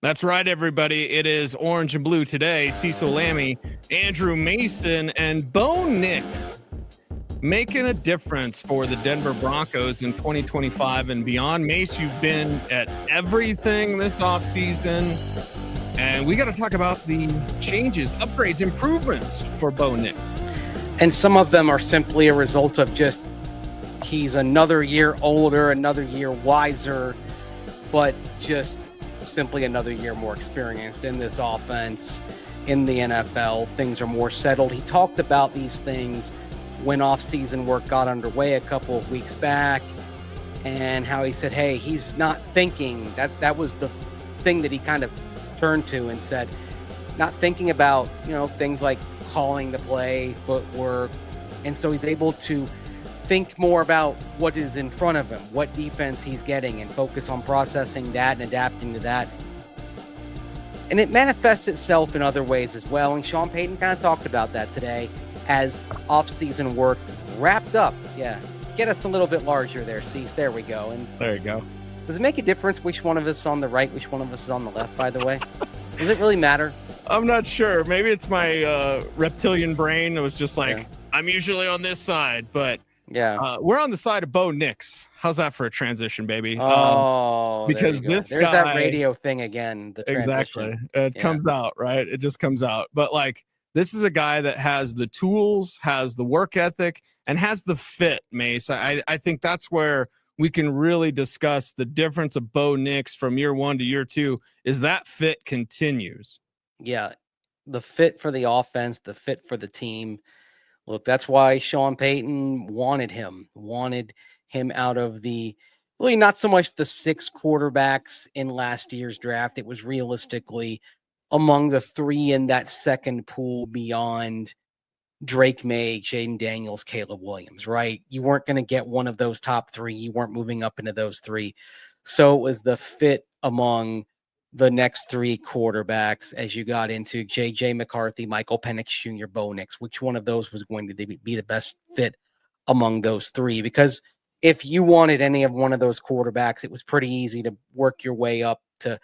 That's right, everybody. It is orange and blue today. Cecil Lammy, Andrew Mason, and Bo Nix making a difference for the Denver Broncos in 2025 and beyond. Mace, you've been at everything this offseason, and we got to talk about the changes, upgrades, improvements for Bo Nix. And some of them are simply a result of just he's another year older, another year wiser, but just simply another year more experienced in this offense, in the NFL. Things are more settled. He talked about these things when off-season work got underway a couple of weeks back, and how he said, hey, he's not thinking. That was the thing that he kind of turned to and said, not thinking about, things like calling the play, footwork. And so he's able to think more about what is in front of him, what defense he's getting, and focus on processing that and adapting to that. And it manifests itself in other ways as well. And Sean Payton kind of talked about that today as off-season work wrapped up. Yeah, get us a little bit larger there, Cease. There we go. And there you go. Does it make a difference which one of us is on the right, which one of us is on the left, by the way? Does it really matter? I'm not sure. Maybe it's my reptilian brain. It was just like, yeah. I'm usually on this side, but yeah, we're on the side of Bo Nix. How's that for a transition, baby? Because there's that radio thing again. The exactly. It comes out, right? It just comes out. But like, this is a guy that has the tools, has the work ethic, and has the fit, Mace. I think that's where we can really discuss the difference of Bo Nix from year one to year two, is that fit continues. Yeah, the fit for the offense, the fit for the team. Look, that's why Sean Payton wanted him out of the, really not so much the 6 quarterbacks in last year's draft. It was realistically among the 3 in that second pool beyond Drake May, Jaden Daniels, Caleb Williams, right? You weren't going to get one of those top 3. You weren't moving up into those 3. So it was the fit among the next 3 quarterbacks as you got into J.J. McCarthy, Michael Penix Jr., Bo Nix. Which one of those was going to be the best fit among those 3? Because if you wanted any of one of those quarterbacks, it was pretty easy to work your way up to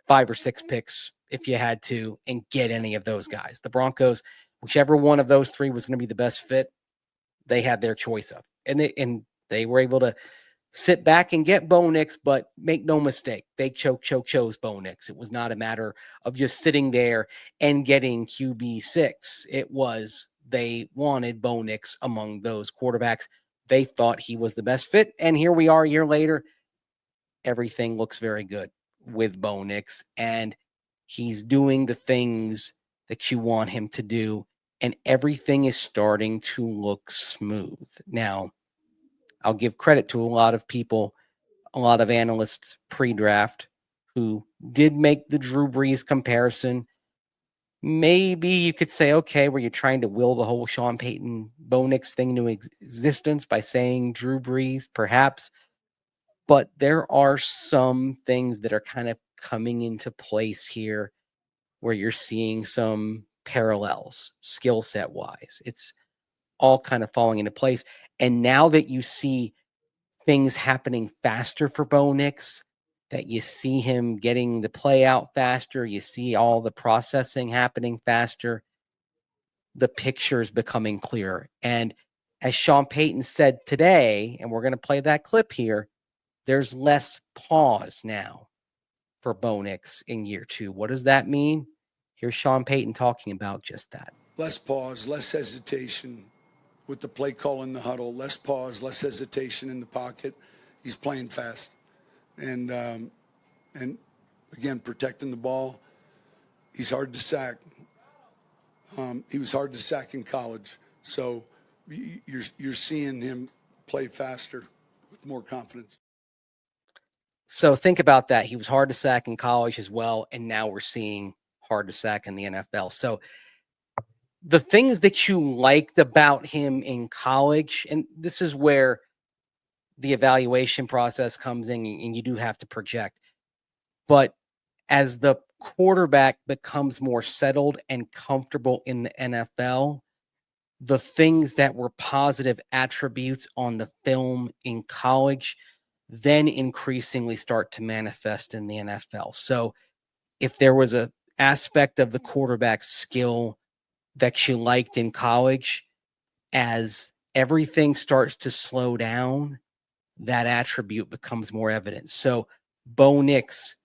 5 or 6 picks if you had to and get any of those guys. The Broncos, whichever one of those 3 was going to be the best fit, they had their choice of. And they were able to sit back and get Bo Nix, but make no mistake, they chose Bo Nix. It was not a matter of just sitting there and getting QB6. It was they wanted Bo Nix among those quarterbacks. They thought he was the best fit, and here we are a year later. Everything looks very good with Bo Nix, and he's doing the things that you want him to do, and everything is starting to look smooth. Now, I'll give credit to a lot of people, a lot of analysts pre-draft who did make the Drew Brees comparison. Maybe you could say, okay, were you trying to will the whole Sean Payton, Bo Nix thing into existence by saying Drew Brees? Perhaps. But there are some things that are kind of coming into place here where you're seeing some parallels, skill set wise. It's all kind of falling into place. And now that you see things happening faster for Bo Nix, that you see him getting the play out faster, you see all the processing happening faster, the picture is becoming clearer. And as Sean Payton said today, and we're going to play that clip here, there's less pause now for Bo Nix in year 2. What does that mean? Here's Sean Payton talking about just that. Less pause, less hesitation with the play call in the huddle, less pause, less hesitation in the pocket. He's playing fast. And again, protecting the ball. He's hard to sack. He was hard to sack in college. So you're seeing him play faster with more confidence. So think about that. He was hard to sack in college as well, and now we're seeing hard to sack in the NFL. So the things that you liked about him in college, and this is where the evaluation process comes in, and you do have to project. But as the quarterback becomes more settled and comfortable in the NFL, the things that were positive attributes on the film in college then increasingly start to manifest in the NFL. So if there was a aspect of the quarterback's skill that you liked in college, as everything starts to slow down, that attribute becomes more evident. So Bo Nix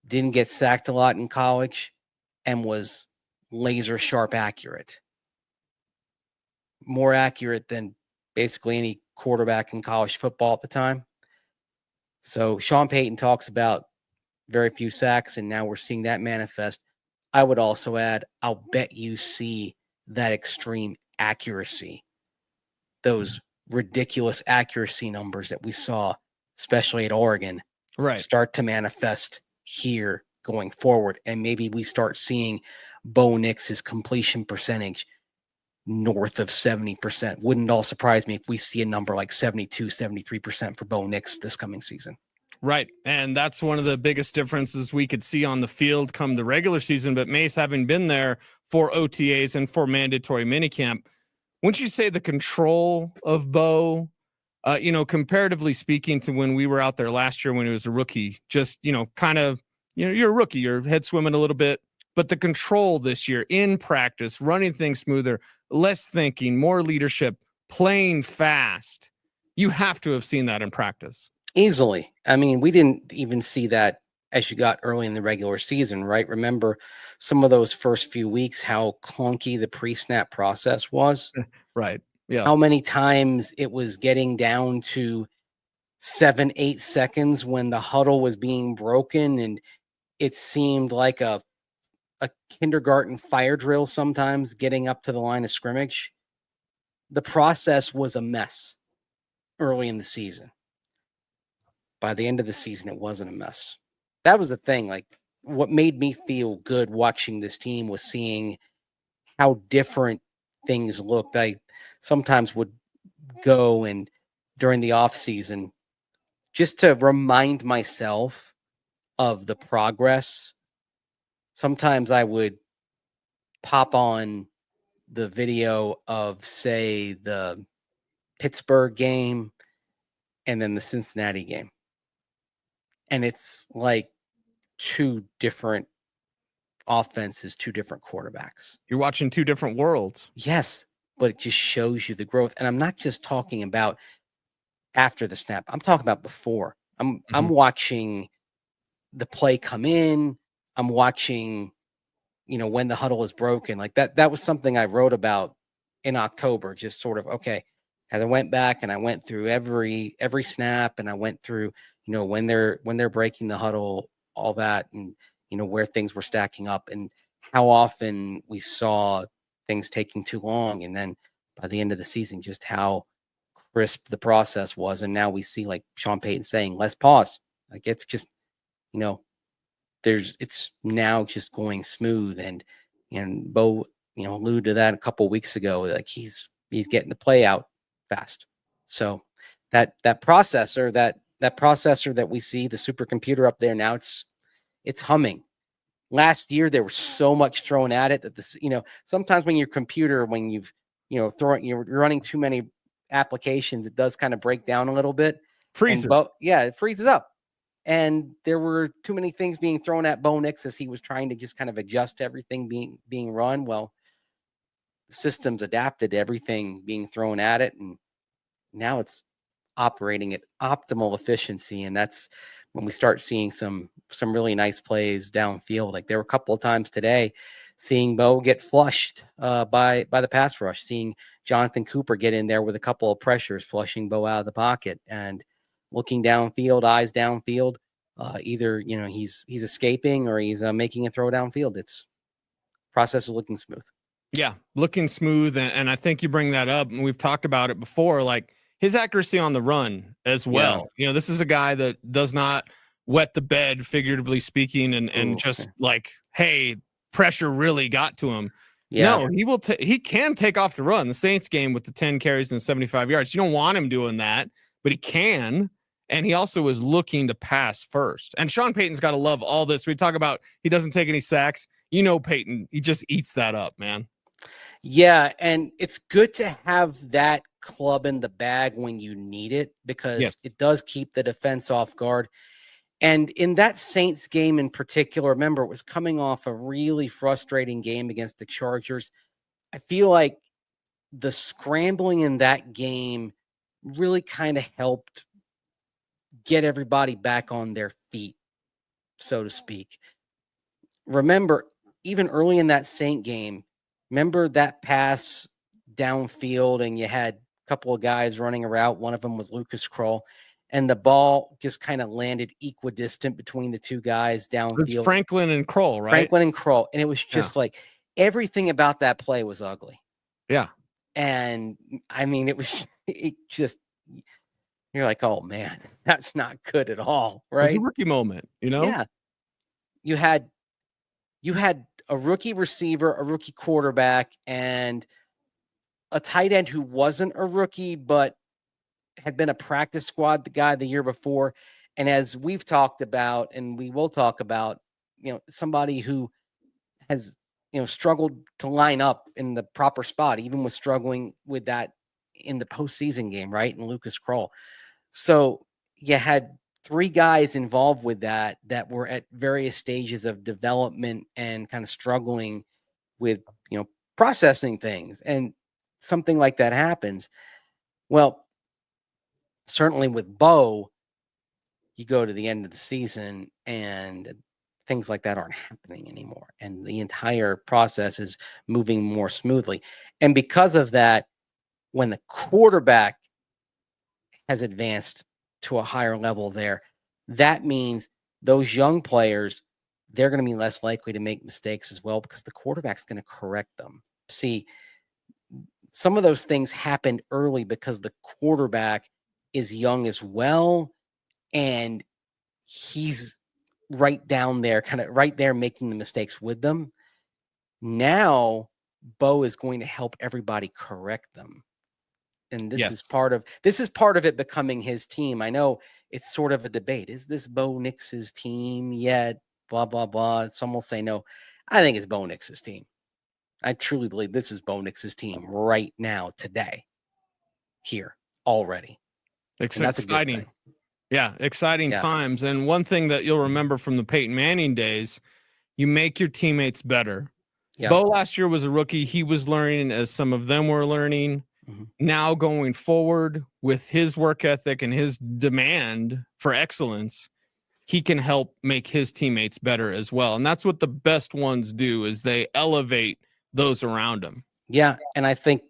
didn't get sacked a lot in college and was laser sharp accurate. More accurate than basically any quarterback in college football at the time. So Sean Payton talks about very few sacks, and now we're seeing that manifest. I would also add, I'll bet you see that extreme accuracy, those ridiculous accuracy numbers that we saw, especially at Oregon, start to manifest here going forward. And maybe we start seeing Bo Nix's completion percentage north of 70%. Wouldn't all surprise me if we see a number like 72, 73% for Bo Nix this coming season. Right. And that's one of the biggest differences we could see on the field come the regular season. But Mase, having been there for OTAs and for mandatory minicamp, wouldn't you say the control of Bo, comparatively speaking to when we were out there last year when he was a rookie, just, kind of, you're a rookie, your head swimming a little bit, but the control this year in practice, running things smoother, less thinking, more leadership, playing fast. You have to have seen that in practice. Easily. I mean, we didn't even see that as you got early in the regular season, right? Remember some of those first few weeks, how clunky the pre-snap process was? Right. Yeah. How many times it was getting down to 7-8 seconds when the huddle was being broken, and it seemed like a kindergarten fire drill sometimes getting up to the line of scrimmage. The process was a mess early in the season. By the end of the season, it wasn't a mess. That was the thing. Like, what made me feel good watching this team was seeing how different things looked. I sometimes would go and during the off season just to remind myself of the progress. Sometimes I would pop on the video of, say, the Pittsburgh game and then the Cincinnati game. And it's like two different offenses, two different quarterbacks. You're watching two different worlds. Yes, but it just shows you the growth. And I'm not just talking about after the snap. I'm talking about before. I'm watching the play come in. I'm watching, when the huddle is broken. Like that was something I wrote about in October, just sort of, okay, as I went back and I went through every snap, and I went through, when they're breaking the huddle, all that, and where things were stacking up and how often we saw things taking too long. And then by the end of the season, just how crisp the process was. And now we see, like Sean Payton saying, less pause. Like it's just, it's now just going smooth. And Bo, alluded to that a couple of weeks ago. Like he's getting the play out fast. So that processor that we see, the supercomputer up there now, it's humming. Last year there was so much thrown at it that sometimes when your computer, when you're running too many applications, it does kind of break down a little bit. Freezes. It freezes up. And there were too many things being thrown at Bo Nix as he was trying to just kind of adjust to everything being run. Well, the system's adapted to everything being thrown at it, and now it's operating at optimal efficiency. And that's when we start seeing some really nice plays downfield. Like there were a couple of times today seeing Bo get flushed by the pass rush, seeing Jonathan Cooper get in there with a couple of pressures, flushing Bo out of the pocket and looking downfield, eyes downfield. Either, he's escaping or he's making a throw downfield. It's process is looking smooth. Yeah, looking smooth. And I think you bring that up, and we've talked about it before, like his accuracy on the run as well. Yeah. This is a guy that does not wet the bed, figuratively speaking, and just like, hey, pressure really got to him. Yeah. No, he can take off to run. The Saints game with the 10 carries and 75 yards. You don't want him doing that, but he can. And he also is looking to pass first. And Sean Payton's got to love all this. We talk about he doesn't take any sacks. Payton, he just eats that up, man. Yeah, and it's good to have that club in the bag when you need it, because it does keep the defense off guard. And in that Saints game in particular, remember, it was coming off a really frustrating game against the Chargers. I feel like the scrambling in that game really kind of helped get everybody back on their feet, so to speak. Remember, even early in that Saint game, remember that pass downfield and you had a couple of guys running a route. One of them was Lucas Kroll, and the ball just kind of landed equidistant between the two guys downfield. It's Franklin and Kroll, right? Franklin and Kroll. And it was just like everything about that play was ugly. Yeah. And I mean, it just, you're like, oh man, that's not good at all. Right. It's a rookie moment, you know? Yeah. You had a rookie receiver, a rookie quarterback, and a tight end who wasn't a rookie, but had been a practice squad guy the year before. And as we've talked about, and we will talk about, somebody who has, struggled to line up in the proper spot, even was struggling with that in the postseason game, right? And Lucas Kroll. So you had 3 guys involved with that were at various stages of development and kind of struggling with, processing things, and something like that happens. Well, certainly with Bo, you go to the end of the season and things like that aren't happening anymore. And the entire process is moving more smoothly. And because of that, when the quarterback has advanced to a higher level there, that means those young players, they're going to be less likely to make mistakes as well, because the quarterback's going to correct them. See, some of those things happened early because the quarterback is young as well, and he's right down there, kind of right there making the mistakes with them. Now, Bo is going to help everybody correct them. And this is part of it becoming his team. I know it's sort of a debate. Is this Bo Nix's team yet? Blah, blah, blah. Some will say no. I think it's Bo Nix's team. I truly believe this is Bo Nix's team right now, today, here, already. It's exciting. Yeah, exciting times. And one thing that you'll remember from the Peyton Manning days, you make your teammates better. Yeah. Bo last year was a rookie. He was learning as some of them were learning. Mm-hmm. Now going forward with his work ethic and his demand for excellence, he can help make his teammates better as well. And that's what the best ones do, is they elevate those around them. Yeah, and I think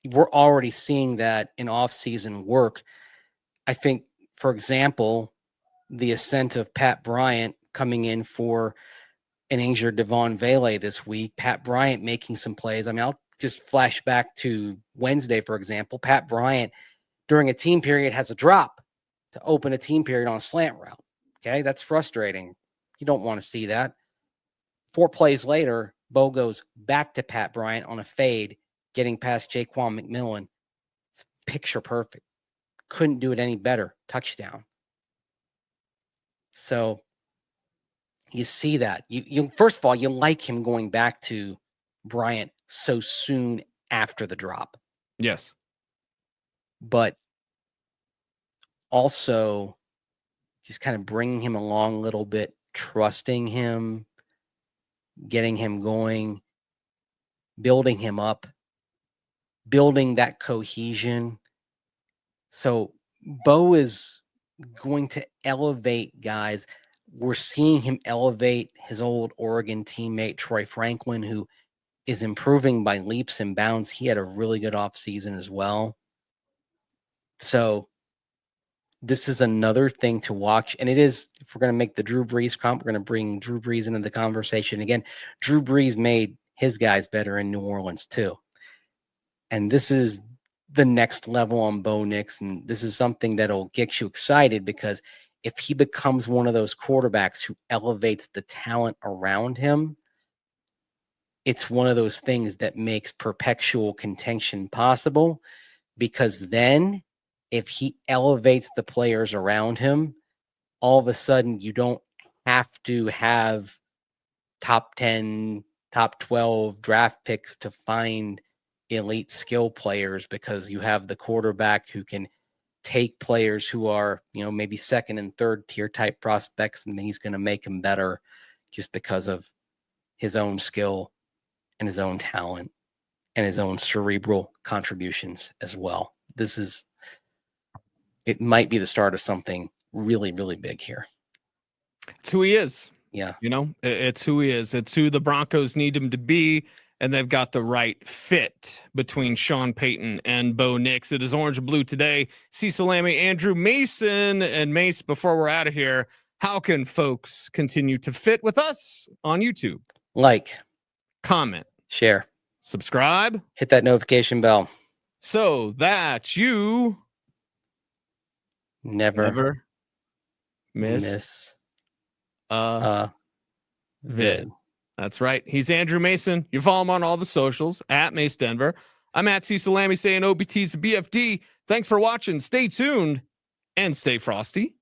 we're already seeing that in off-season work. I think, for example, the ascent of Pat Bryant coming in for an injured Devon Vele this week. Pat Bryant making some plays. I mean, I'll just flash back to Wednesday, for example. Pat Bryant, during a team period, has a drop to open a team period on a slant route. Okay, that's frustrating. You don't want to see that. 4 plays later, Bo goes back to Pat Bryant on a fade, getting past Jaquan McMillan. It's picture perfect. Couldn't do it any better. Touchdown. So you see that. You first of all, you like him going back to Bryant so soon after the drop. Yes. But also just kind of bringing him along a little bit, trusting him, getting him going, building him up, building that cohesion. So Bo is going to elevate guys. We're seeing him elevate his old Oregon teammate, Troy Franklin, who is improving by leaps and bounds. He had a really good offseason as well. So this is another thing to watch. And it is, if we're going to make the Drew Brees comp, we're going to bring Drew Brees into the conversation again. Drew Brees made his guys better in New Orleans too. And this is the next level on Bo Nix. And this is something that'll get you excited, because if he becomes one of those quarterbacks who elevates the talent around him, it's one of those things that makes perpetual contention possible, because then if he elevates the players around him, all of a sudden you don't have to have top 10, top 12 draft picks to find elite skill players, because you have the quarterback who can take players who are, maybe second and third tier type prospects, and then he's going to make them better just because of his own skill and his own talent and his own cerebral contributions as well. It might be the start of something really, really big here. It's who he is. Yeah. It's who he is. It's who the Broncos need him to be. And they've got the right fit between Sean Payton and Bo Nix. It is Orange and Blue today. Cecil Lammy, Andrew Mason, and Mase. Before we're out of here, how can folks continue to fit with us on YouTube? Like, comment, share, subscribe, hit that notification bell so that you never miss a vid. That's right. He's Andrew Mason. You follow him on all the socials at Mase Denver. I'm at Cecil Lammy saying OBT's BFD. Thanks for watching. Stay tuned and stay frosty.